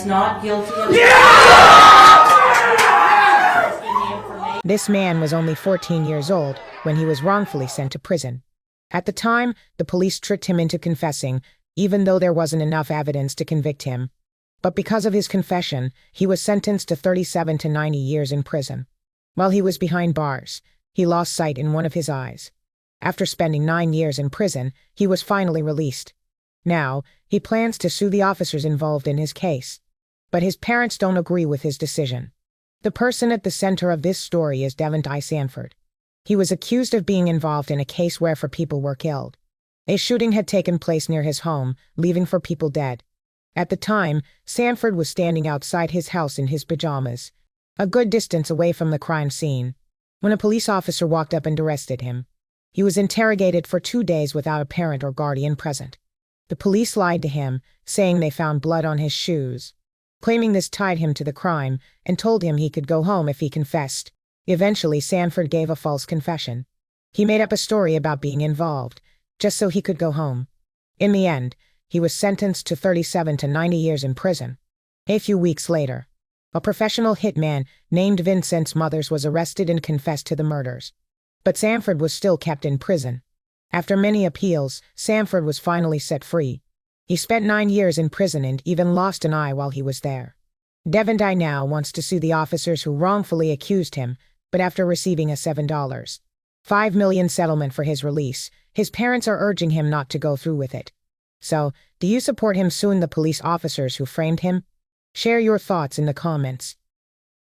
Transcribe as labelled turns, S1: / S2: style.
S1: Not guilty of
S2: This man was only 14 years old when he was wrongfully sent to prison. At the time, the police tricked him into confessing, even though there wasn't enough evidence to convict him. But because of his confession, he was sentenced to 37 to 90 years in prison. While he was behind bars, he lost sight in one of his eyes. After spending 9 years in prison, he was finally released. Now, he plans to sue the officers involved in his case. But his parents don't agree with his decision. The person at the center of this story is Devin Sanford. He was accused of being involved in a case where 4 people were killed. A shooting had taken place near his home, leaving 4 people dead. At the time, Sanford was standing outside his house in his pajamas, a good distance away from the crime scene, when a police officer walked up and arrested him. He was interrogated for 2 days without a parent or guardian present. The police lied to him, saying they found blood on his shoes, claiming this tied him to the crime, and told him he could go home if he confessed. Eventually, Sanford gave a false confession. He made up a story about being involved, just so he could go home. In the end, he was sentenced to 37 to 90 years in prison. A few weeks later, a professional hitman named Vincent Smothers was arrested and confessed to the murders. But Sanford was still kept in prison. After many appeals, Sanford was finally set free. He spent 9 years in prison and even lost an eye while he was there. Devin now wants to sue the officers who wrongfully accused him, but after receiving a $7.5 million settlement for his release, his parents are urging him not to go through with it. So, do you support him suing the police officers who framed him? Share your thoughts in the comments.